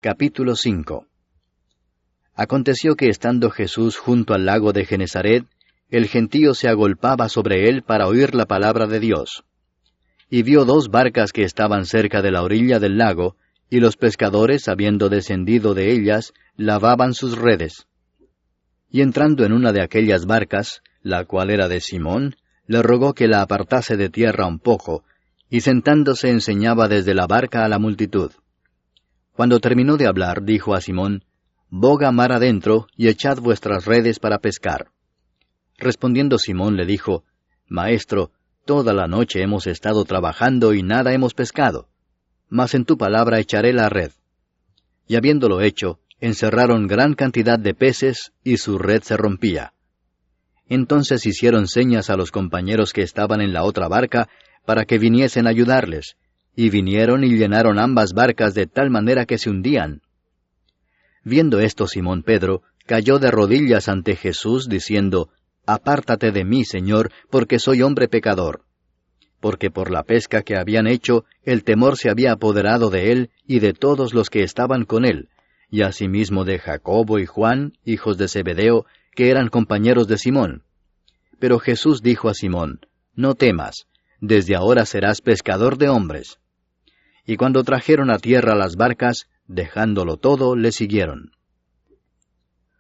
Capítulo 5. Aconteció que estando Jesús junto al lago de Genezaret, el gentío se agolpaba sobre él para oír la palabra de Dios. Y vio 2 barcas que estaban cerca de la orilla del lago, y los pescadores, habiendo descendido de ellas, lavaban sus redes. Y entrando en una de aquellas barcas, la cual era de Simón, le rogó que la apartase de tierra un poco, y sentándose enseñaba desde la barca a la multitud. Cuando terminó de hablar, dijo a Simón: «Boga mar adentro, y echad vuestras redes para pescar». Respondiendo Simón le dijo: «Maestro, toda la noche hemos estado trabajando y nada hemos pescado, mas en tu palabra echaré la red». Y habiéndolo hecho, encerraron gran cantidad de peces, y su red se rompía. Entonces hicieron señas a los compañeros que estaban en la otra barca, para que viniesen a ayudarles, y vinieron y llenaron ambas barcas de tal manera que se hundían. Viendo esto, Simón Pedro cayó de rodillas ante Jesús, diciendo: «Apártate de mí, Señor, porque soy hombre pecador». Porque por la pesca que habían hecho, el temor se había apoderado de él y de todos los que estaban con él, y asimismo de Jacobo y Juan, hijos de Zebedeo, que eran compañeros de Simón. Pero Jesús dijo a Simón: «No temas, desde ahora serás pescador de hombres». Y cuando trajeron a tierra las barcas, dejándolo todo, le siguieron.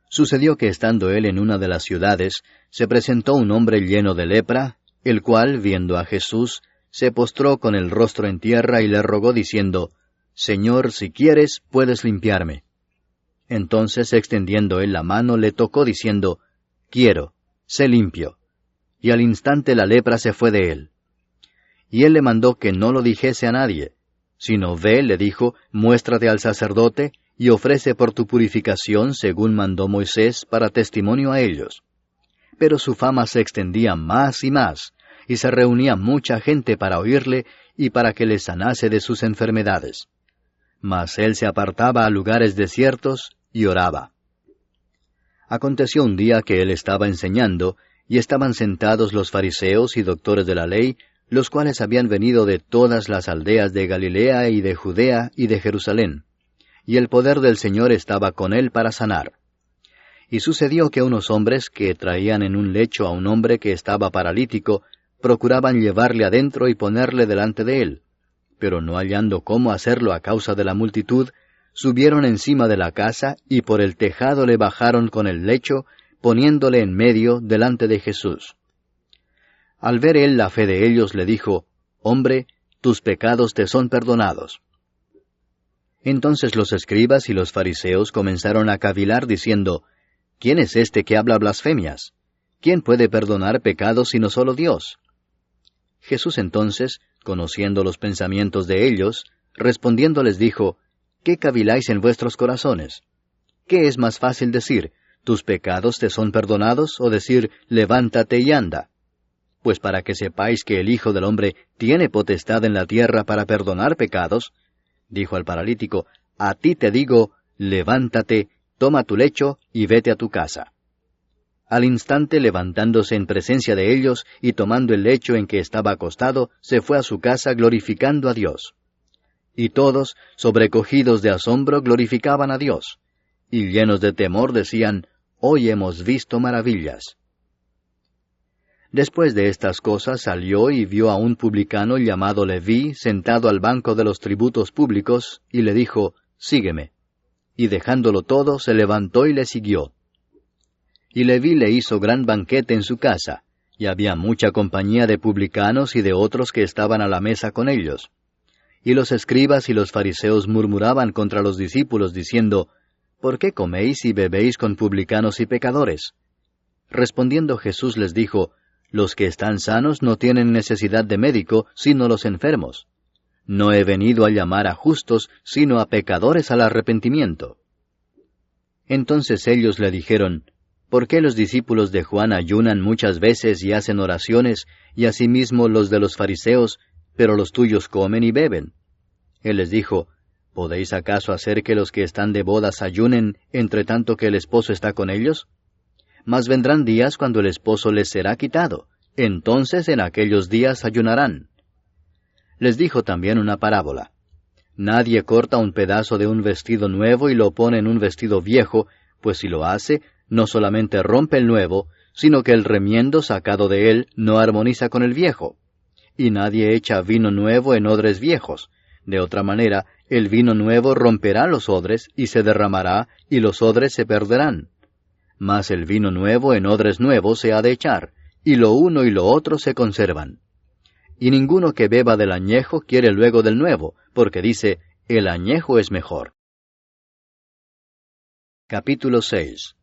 Sucedió que estando él en una de las ciudades, se presentó un hombre lleno de lepra, el cual, viendo a Jesús, se postró con el rostro en tierra y le rogó diciendo: «Señor, si quieres, puedes limpiarme». Entonces, extendiendo él la mano, le tocó diciendo: «Quiero, sé limpio». Y al instante la lepra se fue de él. Y él le mandó que no lo dijese a nadie, sino ve, le dijo, muéstrate al sacerdote, y ofrece por tu purificación según mandó Moisés, para testimonio a ellos. Pero su fama se extendía más y más, y se reunía mucha gente para oírle y para que le sanase de sus enfermedades. Mas él se apartaba a lugares desiertos y oraba. Aconteció un día que él estaba enseñando, y estaban sentados los fariseos y doctores de la ley, los cuales habían venido de todas las aldeas de Galilea y de Judea y de Jerusalén, y el poder del Señor estaba con él para sanar. Y sucedió que unos hombres que traían en un lecho a un hombre que estaba paralítico, procuraban llevarle adentro y ponerle delante de él, pero no hallando cómo hacerlo a causa de la multitud, subieron encima de la casa y por el tejado le bajaron con el lecho, poniéndole en medio delante de Jesús. Al ver él la fe de ellos, le dijo: «Hombre, tus pecados te son perdonados». Entonces los escribas y los fariseos comenzaron a cavilar diciendo: «¿Quién es este que habla blasfemias? ¿Quién puede perdonar pecados sino solo Dios?». Jesús entonces, conociendo los pensamientos de ellos, respondiendo les dijo: «¿Qué caviláis en vuestros corazones? ¿Qué es más fácil decir: tus pecados te son perdonados, o decir: levántate y anda? Pues para que sepáis que el Hijo del Hombre tiene potestad en la tierra para perdonar pecados», dijo al paralítico: «a ti te digo, levántate, toma tu lecho y vete a tu casa». Al instante, levantándose en presencia de ellos y tomando el lecho en que estaba acostado, se fue a su casa glorificando a Dios. Y todos, sobrecogidos de asombro, glorificaban a Dios, y llenos de temor decían: «Hoy hemos visto maravillas». Después de estas cosas salió y vio a un publicano llamado Leví sentado al banco de los tributos públicos, y le dijo: «Sígueme». Y dejándolo todo, se levantó y le siguió. Y Leví le hizo gran banquete en su casa, y había mucha compañía de publicanos y de otros que estaban a la mesa con ellos. Y los escribas y los fariseos murmuraban contra los discípulos, diciendo: «¿Por qué coméis y bebéis con publicanos y pecadores?». Respondiendo Jesús les dijo: «Los que están sanos no tienen necesidad de médico, sino los enfermos. No he venido a llamar a justos, sino a pecadores al arrepentimiento». Entonces ellos le dijeron: «¿Por qué los discípulos de Juan ayunan muchas veces y hacen oraciones, y asimismo los de los fariseos, pero los tuyos comen y beben?» Él les dijo: ¿Podéis acaso hacer que los que están de bodas ayunen, entre tanto que el esposo está con ellos? Mas vendrán días cuando el esposo les será quitado, entonces en aquellos días ayunarán. Les dijo también una parábola: Nadie corta un pedazo de un vestido nuevo y lo pone en un vestido viejo, pues si lo hace, no solamente rompe el nuevo, sino que el remiendo sacado de él no armoniza con el viejo. Y nadie echa vino nuevo en odres viejos. De otra manera, el vino nuevo romperá los odres y se derramará, y los odres se perderán. Mas el vino nuevo en odres nuevos se ha de echar, y lo uno y lo otro se conservan. Y ninguno que beba del añejo quiere luego del nuevo, porque dice, el añejo es mejor. Capítulo 6.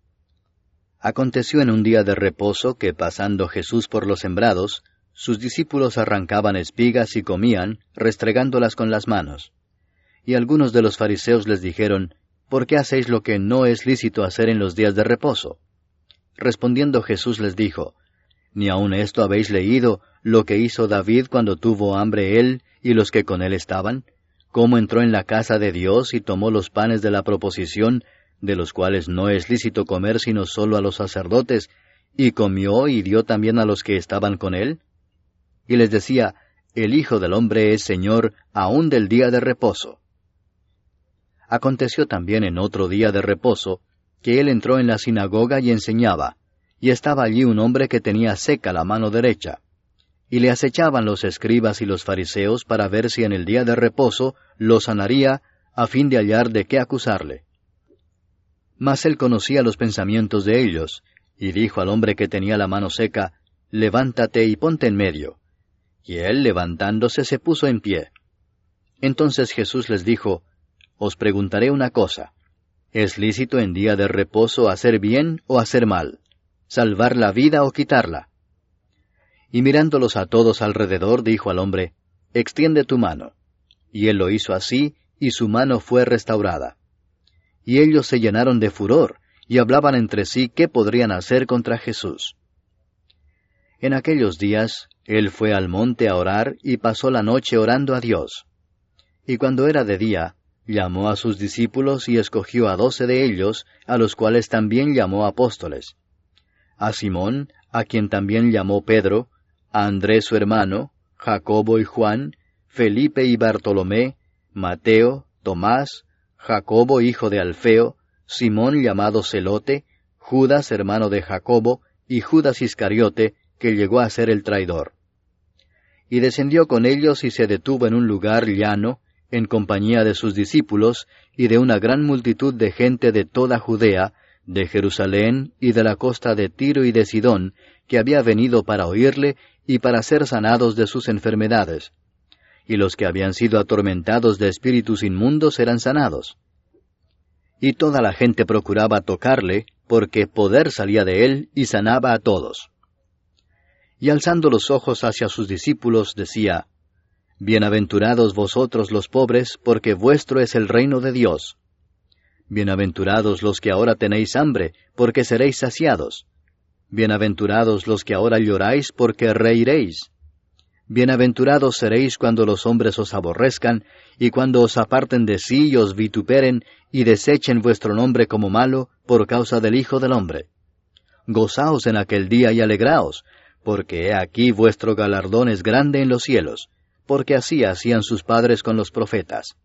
Aconteció en un día de reposo que, pasando Jesús por los sembrados, sus discípulos arrancaban espigas y comían, restregándolas con las manos. Y algunos de los fariseos les dijeron, ¿por qué hacéis lo que no es lícito hacer en los días de reposo? Respondiendo Jesús les dijo, ¿ni aun esto habéis leído, lo que hizo David cuando tuvo hambre él y los que con él estaban? ¿Cómo entró en la casa de Dios y tomó los panes de la proposición, de los cuales no es lícito comer sino solo a los sacerdotes, y comió y dio también a los que estaban con él? Y les decía, el Hijo del Hombre es Señor aun del día de reposo. Aconteció también en otro día de reposo, que él entró en la sinagoga y enseñaba, y estaba allí un hombre que tenía seca la mano derecha. Y le acechaban los escribas y los fariseos para ver si en el día de reposo lo sanaría, a fin de hallar de qué acusarle. Mas él conocía los pensamientos de ellos, y dijo al hombre que tenía la mano seca, levántate y ponte en medio. Y él, levantándose, se puso en pie. Entonces Jesús les dijo, os preguntaré una cosa, ¿es lícito en día de reposo hacer bien o hacer mal? ¿Salvar la vida o quitarla? Y mirándolos a todos alrededor, dijo al hombre, extiende tu mano. Y él lo hizo así, y su mano fue restaurada. Y ellos se llenaron de furor, y hablaban entre sí qué podrían hacer contra Jesús. En aquellos días, él fue al monte a orar, y pasó la noche orando a Dios. Y cuando era de día, llamó a sus discípulos y escogió a 12 de ellos, a los cuales también llamó apóstoles. A Simón, a quien también llamó Pedro, a Andrés su hermano, Jacobo y Juan, Felipe y Bartolomé, Mateo, Tomás, Jacobo hijo de Alfeo, Simón llamado Celote, Judas hermano de Jacobo, y Judas Iscariote, que llegó a ser el traidor. Y descendió con ellos y se detuvo en un lugar llano, en compañía de sus discípulos, y de una gran multitud de gente de toda Judea, de Jerusalén y de la costa de Tiro y de Sidón, que había venido para oírle y para ser sanados de sus enfermedades. Y los que habían sido atormentados de espíritus inmundos eran sanados. Y toda la gente procuraba tocarle, porque poder salía de él y sanaba a todos. Y alzando los ojos hacia sus discípulos, decía, bienaventurados vosotros los pobres, porque vuestro es el reino de Dios. Bienaventurados los que ahora tenéis hambre, porque seréis saciados. Bienaventurados los que ahora lloráis, porque reiréis. Bienaventurados seréis cuando los hombres os aborrezcan, y cuando os aparten de sí y os vituperen, y desechen vuestro nombre como malo, por causa del Hijo del Hombre. Gozaos en aquel día y alegraos, porque he aquí vuestro galardón es grande en los cielos, porque así hacían sus padres con los profetas.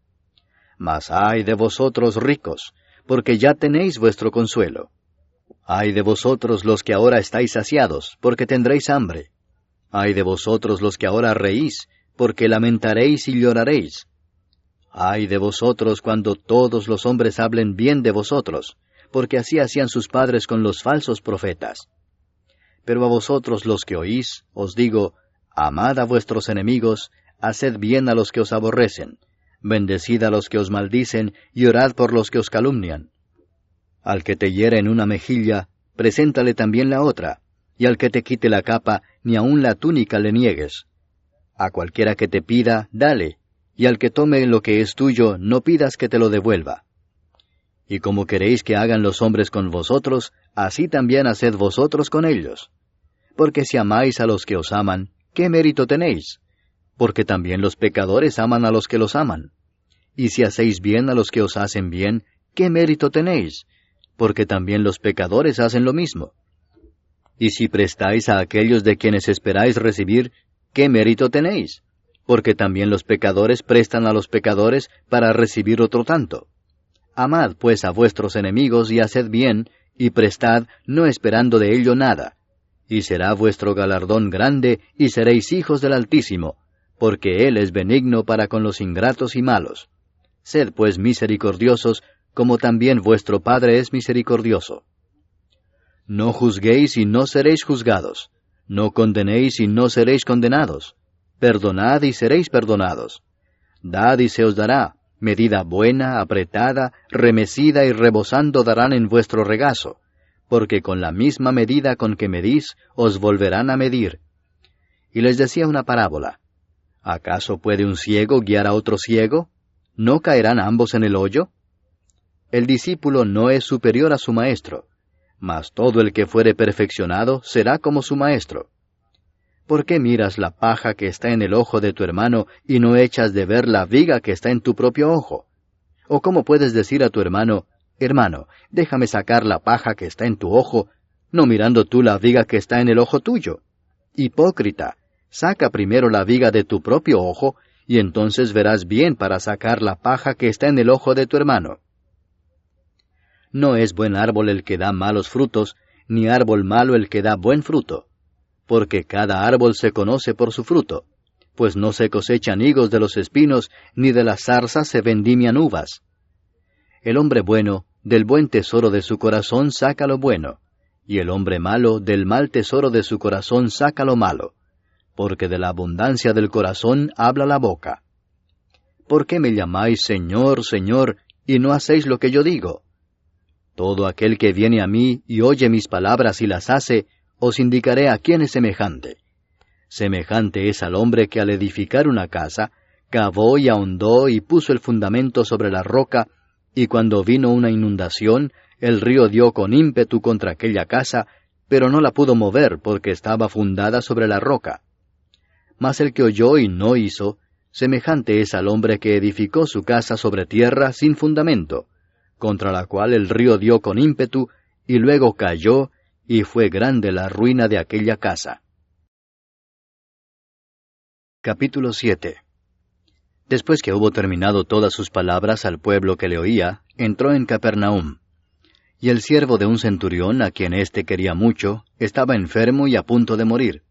Mas ay de vosotros ricos, porque ya tenéis vuestro consuelo. Ay de vosotros los que ahora estáis saciados, porque tendréis hambre. Ay de vosotros los que ahora reís, porque lamentaréis y lloraréis. Ay de vosotros cuando todos los hombres hablen bien de vosotros, porque así hacían sus padres con los falsos profetas. Pero a vosotros los que oís, os digo, amad a vuestros enemigos, haced bien a los que os aborrecen, bendecid a los que os maldicen, y orad por los que os calumnian. Al que te hiere en una mejilla, preséntale también la otra, y al que te quite la capa, ni aun la túnica le niegues. A cualquiera que te pida, dale, y al que tome lo que es tuyo, no pidas que te lo devuelva. Y como queréis que hagan los hombres con vosotros, así también haced vosotros con ellos. Porque si amáis a los que os aman, ¿qué mérito tenéis? Porque también los pecadores aman a los que los aman. Y si hacéis bien a los que os hacen bien, ¿qué mérito tenéis? Porque también los pecadores hacen lo mismo. Y si prestáis a aquellos de quienes esperáis recibir, ¿qué mérito tenéis? porque también los pecadores prestan a los pecadores para recibir otro tanto. Amad pues a vuestros enemigos y haced bien, y prestad, no esperando de ello nada. Y será vuestro galardón grande, y seréis hijos del Altísimo, porque Él es benigno para con los ingratos y malos. Sed pues misericordiosos, como también vuestro Padre es misericordioso. No juzguéis y no seréis juzgados. No condenéis y no seréis condenados. Perdonad y seréis perdonados. Dad y se os dará, medida buena, apretada, remecida y rebosando darán en vuestro regazo, porque con la misma medida con que medís, os volverán a medir. Y les decía una parábola. ¿Acaso puede un ciego guiar a otro ciego? ¿No caerán ambos en el hoyo? El discípulo no es superior a su maestro, mas todo el que fuere perfeccionado será como su maestro. ¿Por qué miras la paja que está en el ojo de tu hermano y no echas de ver la viga que está en tu propio ojo? ¿O cómo puedes decir a tu hermano, hermano, déjame sacar la paja que está en tu ojo, no mirando tú la viga que está en el ojo tuyo? Hipócrita, saca primero la viga de tu propio ojo, y entonces verás bien para sacar la paja que está en el ojo de tu hermano. No es buen árbol el que da malos frutos, ni árbol malo el que da buen fruto. Porque cada árbol se conoce por su fruto, pues no se cosechan higos de los espinos, ni de las zarzas se vendimian uvas. El hombre bueno, del buen tesoro de su corazón saca lo bueno, y el hombre malo, del mal tesoro de su corazón saca lo malo, porque de la abundancia del corazón habla la boca. ¿Por qué me llamáis Señor, Señor, y no hacéis lo que yo digo? Todo aquel que viene a mí y oye mis palabras y las hace, os indicaré a quién es semejante. Semejante es al hombre que al edificar una casa, cavó y ahondó y puso el fundamento sobre la roca, y cuando vino una inundación, el río dio con ímpetu contra aquella casa, pero no la pudo mover porque estaba fundada sobre la roca. Mas el que oyó y no hizo, semejante es al hombre que edificó su casa sobre tierra sin fundamento, contra la cual el río dio con ímpetu, y luego cayó, y fue grande la ruina de aquella casa. Capítulo 7. Después que hubo terminado todas sus palabras al pueblo que le oía, entró en Capernaum. Y el siervo de un centurión, a quien éste quería mucho, estaba enfermo y a punto de morir.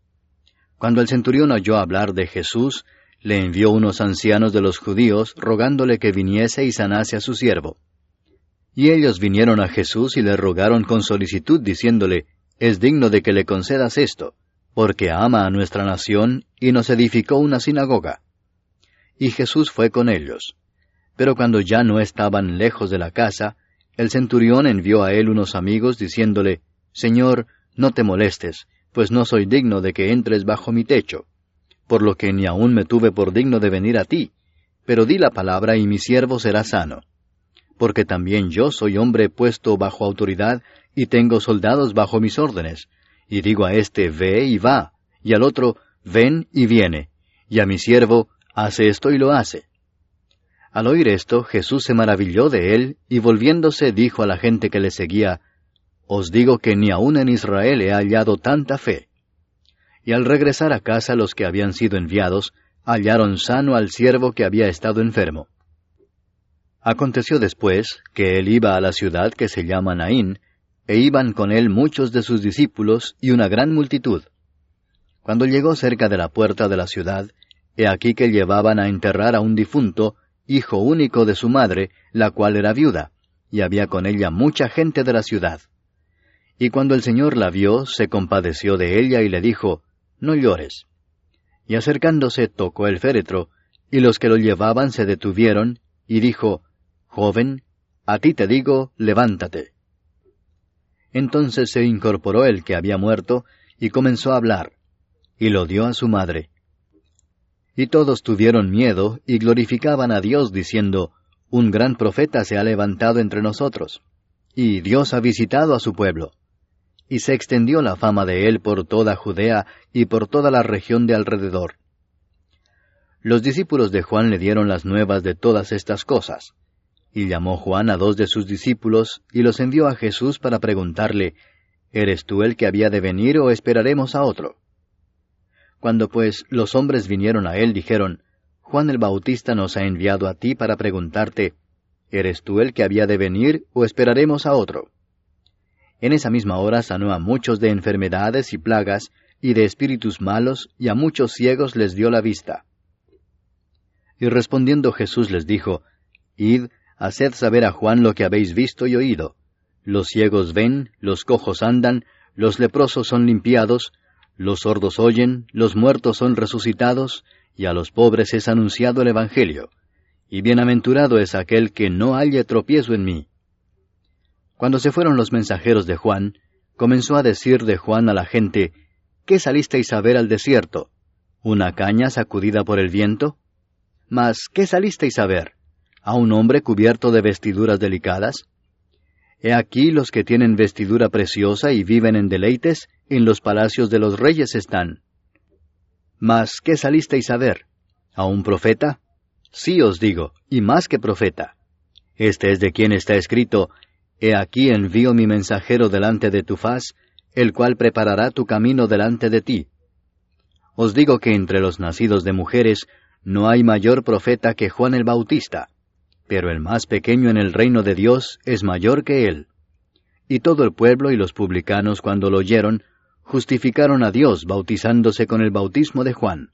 Cuando el centurión oyó hablar de Jesús, le envió unos ancianos de los judíos, rogándole que viniese y sanase a su siervo. Y ellos vinieron a Jesús y le rogaron con solicitud, diciéndole, «Es digno de que le concedas esto, porque ama a nuestra nación, y nos edificó una sinagoga». Y Jesús fue con ellos. Pero cuando ya no estaban lejos de la casa, el centurión envió a él unos amigos, diciéndole, «Señor, no te molestes, pues no soy digno de que entres bajo mi techo, por lo que ni aun me tuve por digno de venir a ti, pero di la palabra y mi siervo será sano. Porque también yo soy hombre puesto bajo autoridad, y tengo soldados bajo mis órdenes, y digo a éste, ve y va, y al otro, ven y viene, y a mi siervo, hace esto y lo hace». Al oír esto, Jesús se maravilló de él, y volviéndose dijo a la gente que le seguía, «Os digo que ni aun en Israel he hallado tanta fe». Y al regresar a casa los que habían sido enviados, hallaron sano al siervo que había estado enfermo. Aconteció después que él iba a la ciudad que se llama Naín, e iban con él muchos de sus discípulos y una gran multitud. Cuando llegó cerca de la puerta de la ciudad, he aquí que llevaban a enterrar a un difunto, hijo único de su madre, la cual era viuda, y había con ella mucha gente de la ciudad. Y cuando el Señor la vio, se compadeció de ella y le dijo, «No llores». Y acercándose tocó el féretro, y los que lo llevaban se detuvieron, y dijo, «Joven, a ti te digo, levántate». Entonces se incorporó el que había muerto, y comenzó a hablar, y lo dio a su madre. Y todos tuvieron miedo, y glorificaban a Dios, diciendo, «Un gran profeta se ha levantado entre nosotros, y Dios ha visitado a su pueblo». Y se extendió la fama de él por toda Judea, y por toda la región de alrededor. Los discípulos de Juan le dieron las nuevas de todas estas cosas. Y llamó Juan a 2 de sus discípulos, y los envió a Jesús para preguntarle, «¿Eres tú el que había de venir, o esperaremos a otro?». Cuando pues los hombres vinieron a él, dijeron, Juan el Bautista nos ha enviado a ti para preguntarte, ¿eres tú el que había de venir, o esperaremos a otro? En esa misma hora sanó a muchos de enfermedades y plagas, y de espíritus malos, y a muchos ciegos les dio la vista. Y respondiendo Jesús les dijo, Id, haced saber a Juan lo que habéis visto y oído. Los ciegos ven, los cojos andan, los leprosos son limpiados, los sordos oyen, los muertos son resucitados, y a los pobres es anunciado el Evangelio. Y bienaventurado es aquel que no halle tropiezo en mí. Cuando se fueron los mensajeros de Juan, comenzó a decir de Juan a la gente, ¿qué salisteis a ver al desierto? ¿Una caña sacudida por el viento? Mas, ¿qué salisteis a ver? ¿A un hombre cubierto de vestiduras delicadas? He aquí los que tienen vestidura preciosa y viven en deleites, en los palacios de los reyes están. Mas, ¿qué salisteis a ver? ¿A un profeta? Sí os digo, y más que profeta. Este es de quien está escrito, He aquí envío mi mensajero delante de tu faz, el cual preparará tu camino delante de ti. Os digo que entre los nacidos de mujeres no hay mayor profeta que Juan el Bautista, pero el más pequeño en el reino de Dios es mayor que él. Y todo el pueblo y los publicanos cuando lo oyeron, justificaron a Dios bautizándose con el bautismo de Juan.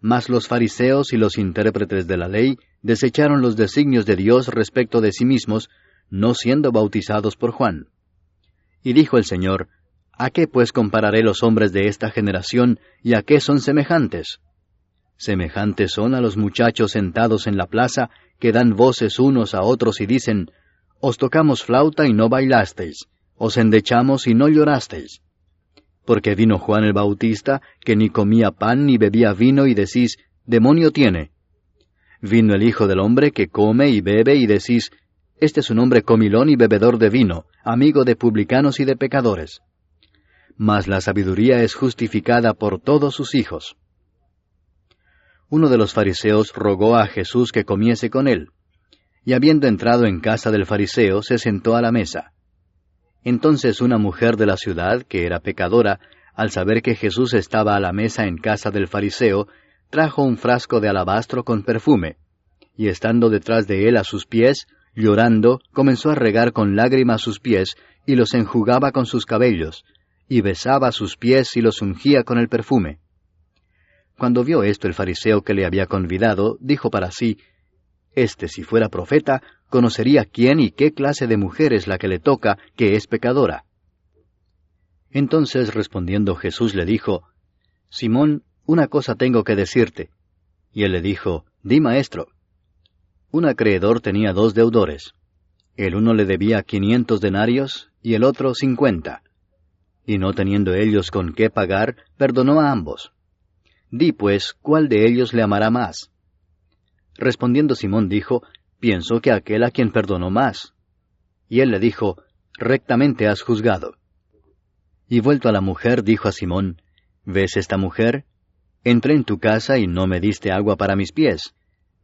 Mas los fariseos y los intérpretes de la ley desecharon los designios de Dios respecto de sí mismos, no siendo bautizados por Juan. Y dijo el Señor, ¿a qué pues compararé los hombres de esta generación, y a qué son semejantes? Semejantes son a los muchachos sentados en la plaza, que dan voces unos a otros y dicen, Os tocamos flauta y no bailasteis, os endechamos y no llorasteis. Porque vino Juan el Bautista, que ni comía pan ni bebía vino, y decís, demonio tiene. Vino el Hijo del Hombre, que come y bebe, y decís, este es un hombre comilón y bebedor de vino, amigo de publicanos y de pecadores. Mas la sabiduría es justificada por todos sus hijos. Uno de los fariseos rogó a Jesús que comiese con él, y habiendo entrado en casa del fariseo, se sentó a la mesa. Entonces una mujer de la ciudad, que era pecadora, al saber que Jesús estaba a la mesa en casa del fariseo, trajo un frasco de alabastro con perfume, y estando detrás de él a sus pies, llorando, comenzó a regar con lágrimas sus pies, y los enjugaba con sus cabellos, y besaba sus pies y los ungía con el perfume. Cuando vio esto el fariseo que le había convidado, dijo para sí, Este, si fuera profeta, conocería quién y qué clase de mujer es la que le toca, que es pecadora. Entonces respondiendo Jesús le dijo, Simón, una cosa tengo que decirte. Y él le dijo, Di, maestro. Un acreedor tenía 2 deudores. El uno le debía 500 denarios y el otro 50. Y no teniendo ellos con qué pagar, perdonó a ambos. Di pues, ¿cuál de ellos le amará más? Respondiendo Simón dijo, Pienso que aquel a quien perdonó más. Y él le dijo, Rectamente has juzgado. Y vuelto a la mujer, dijo a Simón, ¿Ves esta mujer? Entré en tu casa y no me diste agua para mis pies,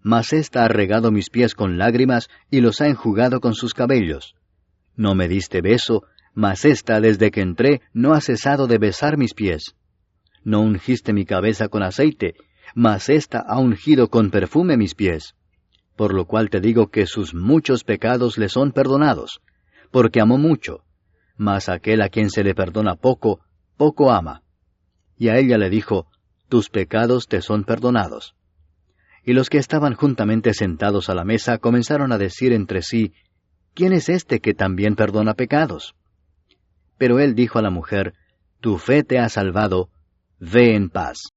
mas ésta ha regado mis pies con lágrimas y los ha enjugado con sus cabellos. No me diste beso, mas ésta desde que entré no ha cesado de besar mis pies. No ungiste mi cabeza con aceite, mas ésta ha ungido con perfume mis pies. Por lo cual te digo que sus muchos pecados le son perdonados, porque amó mucho, mas aquel a quien se le perdona poco, poco ama. Y a ella le dijo, Tus pecados te son perdonados. Y los que estaban juntamente sentados a la mesa comenzaron a decir entre sí, ¿Quién es este que también perdona pecados? Pero él dijo a la mujer, Tu fe te ha salvado, ve en paz.